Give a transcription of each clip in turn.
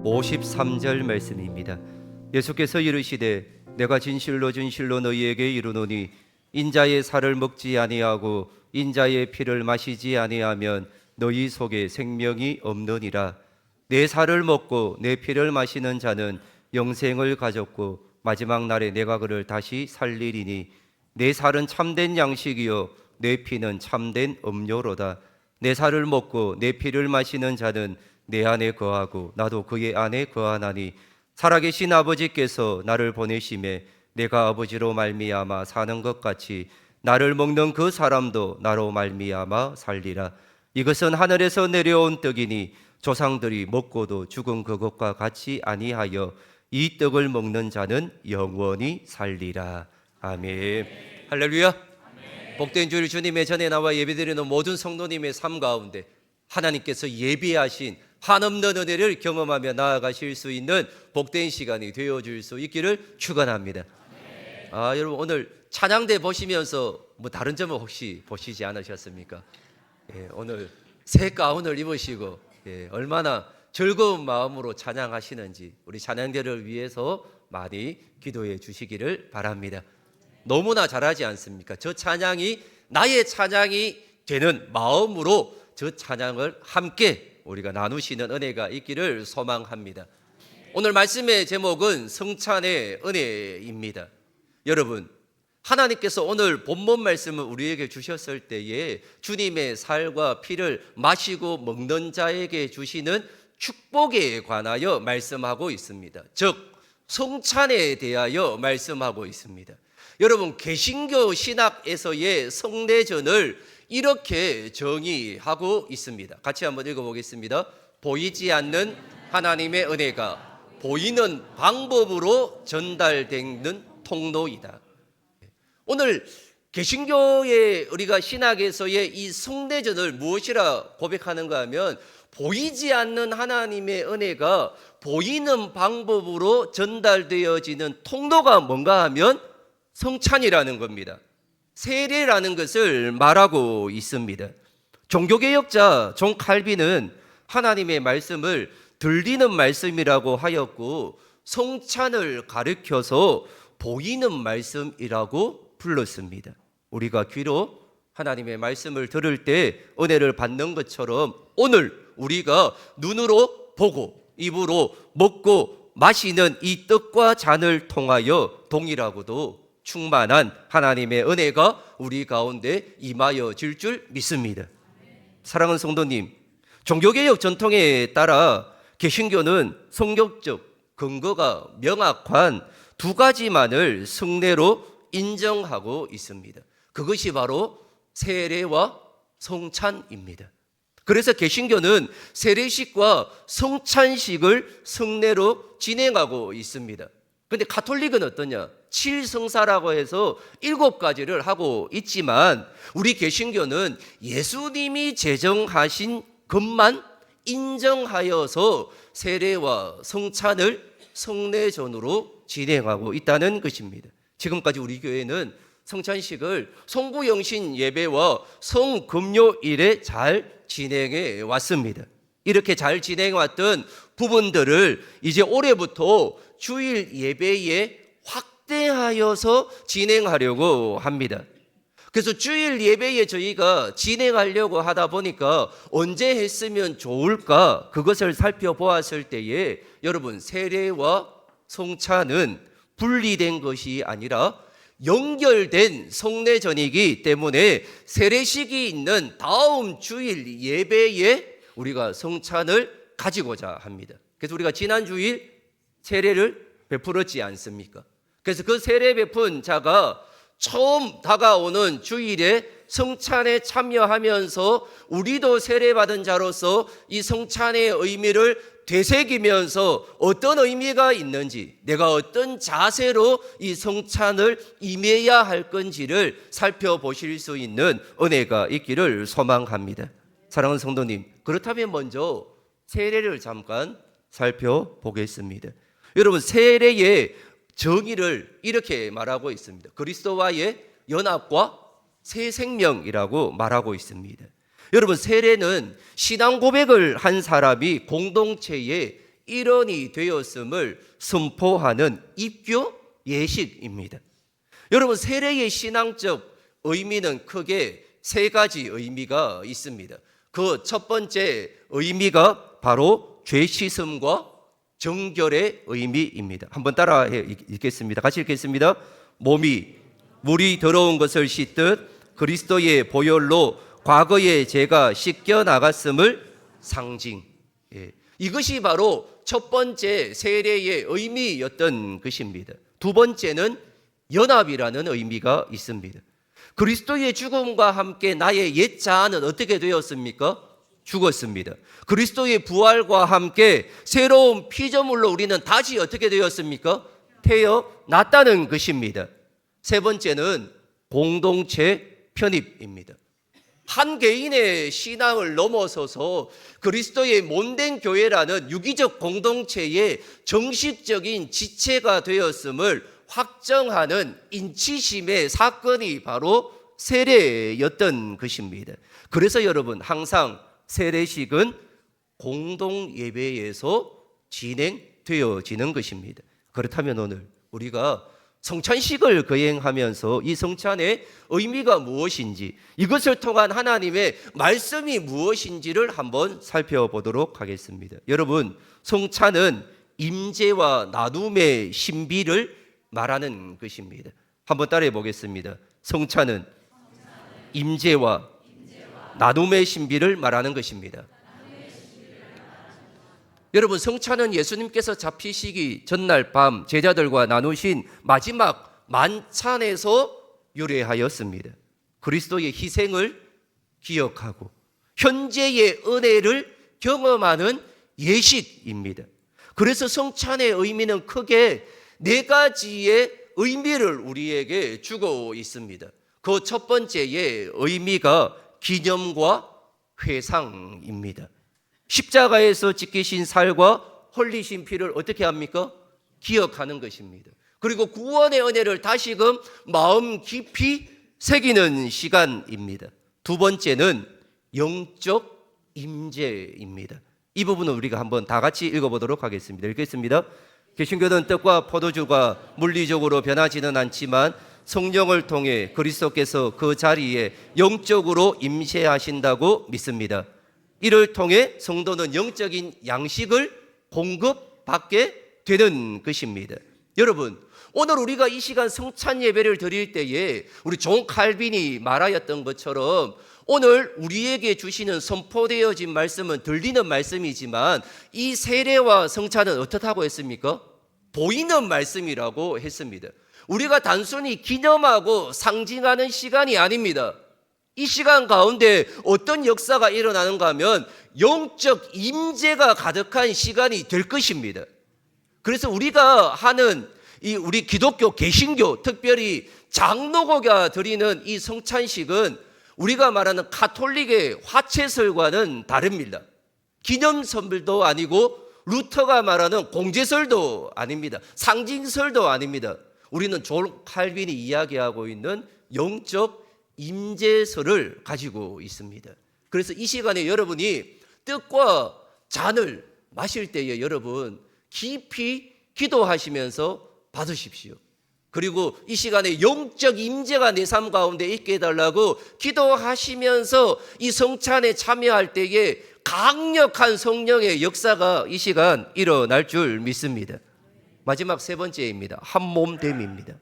53절 말씀입니다. 예수께서 이르시되 내가 진실로 진실로 너희에게 이르노니 인자의 살을 먹지 아니하고 인자의 피를 마시지 아니하면 너희 속에 생명이 없느니라. 내 살을 먹고 내 피를 마시는 자는 영생을 가졌고 마지막 날에 내가 그를 다시 살리리니 내 살은 참된 양식이요 내 피는 참된 음료로다. 내 살을 먹고 내 피를 마시는 자는 내 안에 거하고 나도 그의 안에 거하나니 살아계신 아버지께서 나를 보내심에 내가 아버지로 말미암아 사는 것 같이 나를 먹는 그 사람도 나로 말미암아 살리라. 이것은 하늘에서 내려온 떡이니 조상들이 먹고도 죽은 그것과 같이 아니하여 이 떡을 먹는 자는 영원히 살리라. 아멘. 할렐루야. 복된 주일 주님의 전에 나와 예배드리는 모든 성도님의 삶 가운데 하나님께서 예비하신 한없는 은혜를 경험하며 나아가실 수 있는 복된 시간이 되어줄 수 있기를 축원합니다. 여러분 오늘 찬양대 보시면서 뭐 다른 점은 혹시 보시지 않으셨습니까? 오늘 새 가운을 입으시고 얼마나 즐거운 마음으로 찬양하시는지 우리 찬양대를 위해서 많이 기도해 주시기를 바랍니다. 너무나 잘하지 않습니까? 저 찬양이 나의 찬양이 되는 마음으로 저 찬양을 함께 우리가 나누시는 은혜가 있기를 소망합니다. 오늘 말씀의 제목은 성찬의 은혜입니다. 여러분, 하나님께서 오늘 본문 말씀을 우리에게 주셨을 때에 주님의 살과 피를 마시고 먹는 자에게 주시는 축복에 관하여 말씀하고 있습니다. 즉 성찬에 대하여 말씀하고 있습니다. 여러분, 개신교 신학에서의 성례전을 이렇게 정의하고 있습니다. 같이 한번 읽어보겠습니다. 보이지 않는 하나님의 은혜가 보이는 방법으로 전달되는 통로이다. 오늘 개신교의 우리가 신학에서의 이 성례전을 무엇이라 고백하는가 하면 보이지 않는 하나님의 은혜가 보이는 방법으로 전달되어지는 통로가 뭔가 하면 성찬이라는 겁니다. 세례라는 것을 말하고 있습니다. 종교개혁자 존 칼빈은 하나님의 말씀을 들리는 말씀이라고 하였고 성찬을 가르쳐서 보이는 말씀이라고 불렀습니다. 우리가 귀로 하나님의 말씀을 들을 때 은혜를 받는 것처럼 오늘 우리가 눈으로 보고 입으로 먹고 마시는 이 떡과 잔을 통하여 동일하고도 충만한 하나님의 은혜가 우리 가운데 임하여질 줄 믿습니다. 사랑하는 성도님, 종교개혁 전통에 따라 개신교는 성경적 근거가 명확한 두 가지만을 성례로 인정하고 있습니다. 그것이 바로 세례와 성찬입니다. 그래서 개신교는 세례식과 성찬식을 성례로 진행하고 있습니다. 그런데 가톨릭은 어떠냐? 7성사라고 해서 7가지를 하고 있지만 우리 개신교는 예수님이 제정하신 것만 인정하여서 세례와 성찬을 성례전으로 진행하고 있다는 것입니다. 지금까지 우리 교회는 성찬식을 성부영신 예배와 성금요일에 잘 진행해 왔습니다. 이렇게 잘 진행해 왔던 부분들을 이제 올해부터 주일 예배에 확대하여서 진행하려고 합니다. 그래서 주일 예배에 저희가 진행하려고 하다 보니까 언제 했으면 좋을까 그것을 살펴보았을 때에 여러분 세례와 성찬은 분리된 것이 아니라 연결된 성례전이기 때문에 세례식이 있는 다음 주일 예배에 우리가 성찬을 가지고자 합니다. 그래서 우리가 지난 주일 세례를 베풀었지 않습니까? 그래서 그 세례 베푼 자가 처음 다가오는 주일에 성찬에 참여하면서 우리도 세례받은 자로서 이 성찬의 의미를 되새기면서 어떤 의미가 있는지 내가 어떤 자세로 이 성찬을 임해야 할 건지를 살펴보실 수 있는 은혜가 있기를 소망합니다. 사랑하는 성도님, 그렇다면 먼저 세례를 잠깐 살펴보겠습니다. 여러분, 세례의 정의를 이렇게 말하고 있습니다. 그리스도와의 연합과 새 생명이라고 말하고 있습니다. 여러분, 세례는 신앙 고백을 한 사람이 공동체에 일원이 되었음을 선포하는 입교 예식입니다. 여러분, 세례의 신앙적 의미는 크게 세 가지 의미가 있습니다. 그 첫 번째 의미가 바로 죄 씻음과 정결의 의미입니다. 한번 따라해 읽겠습니다. 같이 읽겠습니다. 몸이 물이 더러운 것을 씻듯 그리스도의 보혈로 과거의 죄가 씻겨 나갔음을 상징. 이것이 바로 첫 번째 세례의 의미였던 것입니다. 두 번째는 연합이라는 의미가 있습니다. 그리스도의 죽음과 함께 나의 옛 자아는 어떻게 되었습니까? 죽었습니다. 그리스도의 부활과 함께 새로운 피조물로 우리는 다시 어떻게 되었습니까? 태어났다는 것입니다. 세 번째는 공동체 편입입니다. 한 개인의 신앙을 넘어서서 그리스도의 몸된 교회라는 유기적 공동체의 정식적인 지체가 되었음을 확정하는 인치심의 사건이 바로 세례였던 것입니다. 그래서 여러분, 항상 세례식은 공동 예배에서 진행되어지는 것입니다. 그렇다면 오늘 우리가 성찬식을 거행하면서 이 성찬의 의미가 무엇인지, 이것을 통한 하나님의 말씀이 무엇인지를 한번 살펴보도록 하겠습니다. 여러분, 성찬은 임재와 나눔의 신비를 말하는 것입니다. 한번 따라해 보겠습니다. 성찬은 임재와 나눔의 신비를 말하는 것입니다. 여러분, 성찬은 예수님께서 잡히시기 전날 밤 제자들과 나누신 마지막 만찬에서 유래하였습니다. 그리스도의 희생을 기억하고 현재의 은혜를 경험하는 예식입니다. 그래서 성찬의 의미는 크게 네 가지의 의미를 우리에게 주고 있습니다. 그 첫 번째의 의미가 기념과 회상입니다. 십자가에서 지키신 살과 흘리신 피를 어떻게 합니까? 기억하는 것입니다. 그리고 구원의 은혜를 다시금 마음 깊이 새기는 시간입니다. 두 번째는 영적 임재입니다. 이 부분은 우리가 한번 다 같이 읽어보도록 하겠습니다. 읽겠습니다. 개신교는 떡과 포도주가 물리적으로 변하지는 않지만 성령을 통해 그리스도께서 그 자리에 영적으로 임재하신다고 믿습니다. 이를 통해 성도는 영적인 양식을 공급받게 되는 것입니다. 여러분, 오늘 우리가 이 시간 성찬 예배를 드릴 때에 우리 존 칼빈이 말하였던 것처럼 오늘 우리에게 주시는 선포되어진 말씀은 들리는 말씀이지만 이 세례와 성찬은 어떻다고 했습니까? 보이는 말씀이라고 했습니다. 우리가 단순히 기념하고 상징하는 시간이 아닙니다. 이 시간 가운데 어떤 역사가 일어나는가 하면 영적 임재가 가득한 시간이 될 것입니다. 그래서 우리가 하는 이 우리 기독교 개신교, 특별히 장로교가 드리는 이 성찬식은 우리가 말하는 가톨릭의 화채설과는 다릅니다. 기념선물도 아니고 루터가 말하는 공제설도 아닙니다. 상징설도 아닙니다. 우리는 존 칼빈이 이야기하고 있는 영적 임재설을 가지고 있습니다. 그래서 이 시간에 여러분이 떡과 잔을 마실 때에 여러분 깊이 기도하시면서 받으십시오. 그리고 이 시간에 영적 임재가 내 삶 가운데 있게 해달라고 기도하시면서 이 성찬에 참여할 때에 강력한 성령의 역사가 이 시간 일어날 줄 믿습니다. 마지막 세 번째입니다. 한몸됨입니다.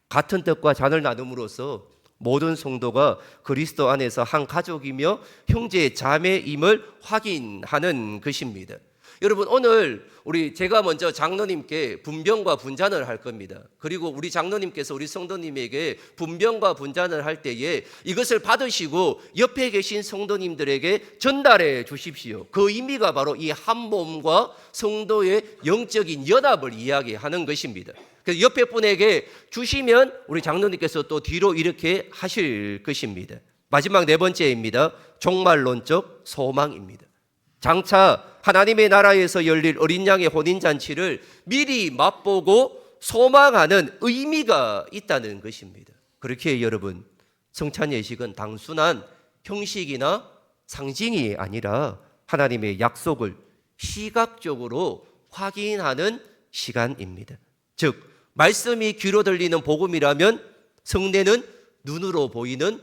같은 떡과 잔을 나눔으로써 모든 성도가 그리스도 안에서 한 가족이며 형제 자매임을 확인하는 것입니다. 여러분, 오늘 제가 먼저 장로님께 분병과 분잔을 할 겁니다. 그리고 우리 장로님께서 우리 성도님에게 분병과 분잔을 할 때에 이것을 받으시고 옆에 계신 성도님들에게 전달해 주십시오. 그 의미가 바로 이 한 몸과 성도의 영적인 연합을 이야기하는 것입니다. 그래서 옆에 분에게 주시면 우리 장로님께서 또 뒤로 이렇게 하실 것입니다. 마지막 네 번째입니다. 종말론적 소망입니다. 장차 하나님의 나라에서 열릴 어린 양의 혼인잔치를 미리 맛보고 소망하는 의미가 있다는 것입니다. 그렇게 여러분, 성찬 예식은 단순한 형식이나 상징이 아니라 하나님의 약속을 시각적으로 확인하는 시간입니다. 즉 말씀이 귀로 들리는 복음이라면 성례는 눈으로 보이는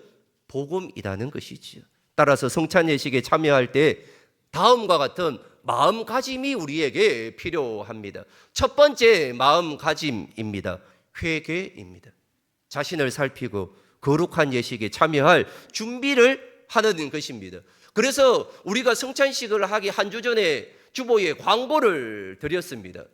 복음이라는 것이지요. 따라서 성찬 예식에 참여할 때 다음과 같은 마음가짐이 우리에게 필요합니다. 첫 번째 마음가짐입니다. 회개입니다. 자신을 살피고 거룩한 예식에 참여할 준비를 하는 것입니다. 그래서 우리가 성찬식을 하기 한 주 전에 주보에 광고를 드렸습니다.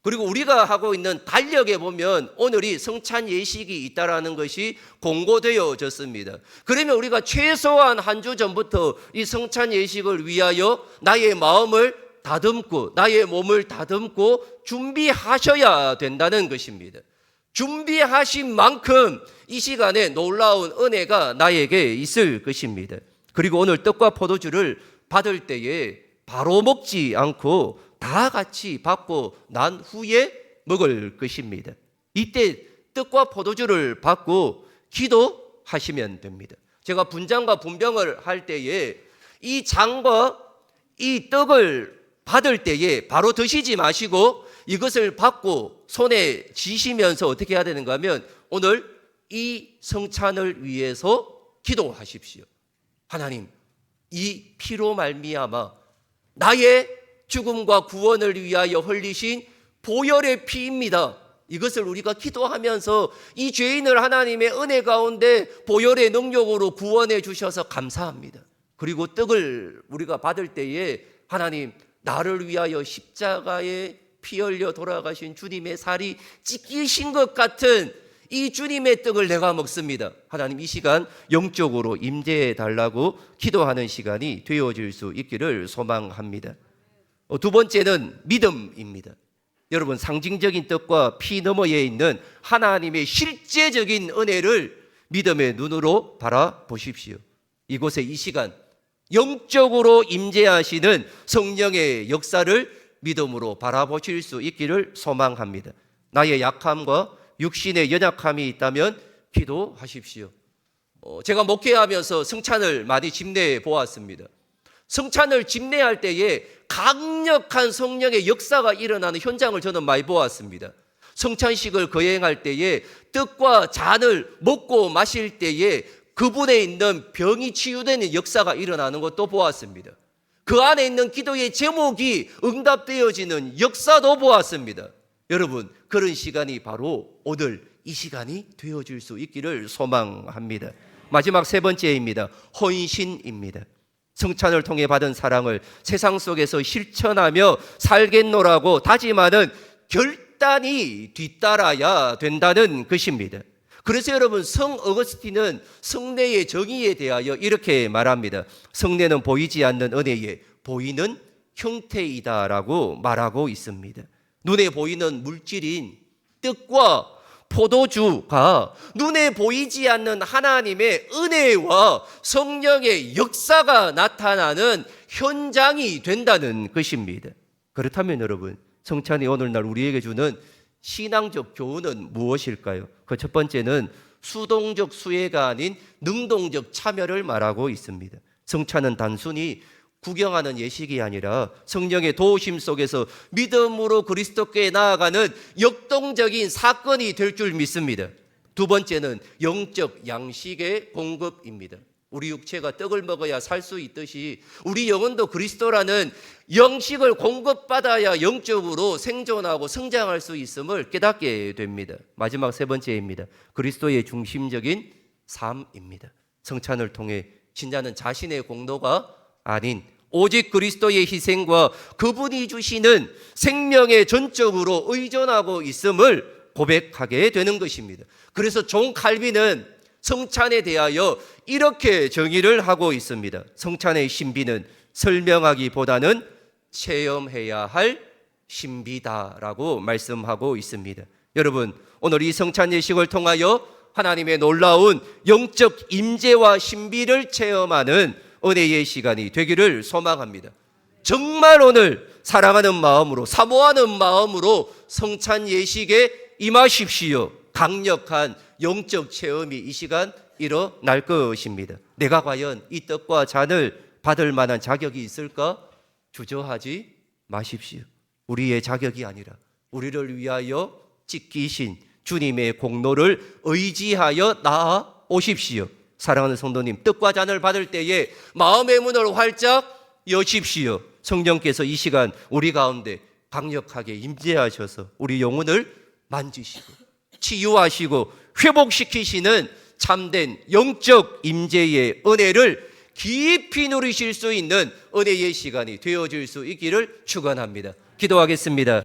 그리고 우리가 하고 있는 달력에 보면 오늘이 성찬 예식이 있다라는 것이 공고되어졌습니다. 그러면 우리가 최소한 한 주 전부터 이 성찬 예식을 위하여 나의 마음을 다듬고 나의 몸을 다듬고 준비하셔야 된다는 것입니다. 준비하신 만큼 이 시간에 놀라운 은혜가 나에게 있을 것입니다. 그리고 오늘 떡과 포도주를 받을 때에 바로 먹지 않고 다 같이 받고 난 후에 먹을 것입니다. 이때 떡과 포도주를 받고 기도하시면 됩니다. 제가 분장과 분병을 할 때에 이 잔과 이 떡을 받을 때에 바로 드시지 마시고 이것을 받고 손에 쥐시면서 어떻게 해야 되는가 하면 오늘 이 성찬을 위해서 기도하십시오. 하나님, 이 피로 말미암아 나의 죽음과 구원을 위하여 흘리신 보혈의 피입니다. 이것을 우리가 기도하면서 이 죄인을 하나님의 은혜 가운데 보혈의 능력으로 구원해 주셔서 감사합니다. 그리고 떡을 우리가 받을 때에 하나님, 나를 위하여 십자가에 피 흘려 돌아가신 주님의 살이 찢기신 것 같은 이 주님의 떡을 내가 먹습니다. 하나님, 이 시간 영적으로 임재해 달라고 기도하는 시간이 되어질 수 있기를 소망합니다. 두 번째는 믿음입니다. 여러분, 상징적인 떡과 피 너머에 있는 하나님의 실제적인 은혜를 믿음의 눈으로 바라보십시오. 이곳에 이 시간 영적으로 임재하시는 성령의 역사를 믿음으로 바라보실 수 있기를 소망합니다. 나의 약함과 육신의 연약함이 있다면 기도하십시오. 제가 목회하면서 성찬을 많이 집례해 보았습니다. 성찬을 집례할 때에 강력한 성령의 역사가 일어나는 현장을 저는 많이 보았습니다. 성찬식을 거행할 때에 떡과 잔을 먹고 마실 때에 그분에 있는 병이 치유되는 역사가 일어나는 것도 보았습니다. 그 안에 있는 기도의 제목이 응답되어지는 역사도 보았습니다. 여러분, 그런 시간이 바로 오늘 이 시간이 되어질 수 있기를 소망합니다. 마지막 세 번째입니다. 헌신입니다. 성찬을 통해 받은 사랑을 세상 속에서 실천하며 살겠노라고 다짐하는 결단이 뒤따라야 된다는 것입니다. 그래서 여러분, 성 어거스틴은 성례의 정의에 대하여 이렇게 말합니다. 성례는 보이지 않는 은혜의 보이는 형태이다라고 말하고 있습니다. 눈에 보이는 물질인 떡과 포도주가 눈에 보이지 않는 하나님의 은혜와 성령의 역사가 나타나는 현장이 된다는 것입니다. 그렇다면 여러분, 성찬이 오늘날 우리에게 주는 신앙적 교훈은 무엇일까요? 그 첫 번째는 수동적 수혜가 아닌 능동적 참여를 말하고 있습니다. 성찬은 단순히 구경하는 예식이 아니라 성령의 도우심 속에서 믿음으로 그리스도께 나아가는 역동적인 사건이 될 줄 믿습니다. 두 번째는 영적 양식의 공급입니다. 우리 육체가 떡을 먹어야 살 수 있듯이 우리 영혼도 그리스도라는 영식을 공급받아야 영적으로 생존하고 성장할 수 있음을 깨닫게 됩니다. 마지막 세 번째입니다. 그리스도의 중심적인 삶입니다. 성찬을 통해 신자는 자신의 공로가 아닌 오직 그리스도의 희생과 그분이 주시는 생명에 전적으로 의존하고 있음을 고백하게 되는 것입니다. 그래서 존 칼빈은 성찬에 대하여 이렇게 정의를 하고 있습니다. 성찬의 신비는 설명하기보다는 체험해야 할 신비다라고 말씀하고 있습니다. 여러분, 오늘 이 성찬 예식을 통하여 하나님의 놀라운 영적 임재와 신비를 체험하는 은혜의 시간이 되기를 소망합니다. 정말 오늘 사랑하는 마음으로, 사모하는 마음으로 성찬 예식에 임하십시오. 강력한 영적 체험이 이 시간 일어날 것입니다. 내가 과연 이 떡과 잔을 받을 만한 자격이 있을까? 주저하지 마십시오. 우리의 자격이 아니라 우리를 위하여 찢기신 주님의 공로를 의지하여 나아오십시오. 사랑하는 성도님, 떡과 잔을 받을 때에 마음의 문을 활짝 여십시오. 성령께서 이 시간 우리 가운데 강력하게 임재하셔서 우리 영혼을 만지시고 치유하시고 회복시키시는 참된 영적 임재의 은혜를 깊이 누리실 수 있는 은혜의 시간이 되어질 수 있기를 축원합니다. 기도하겠습니다.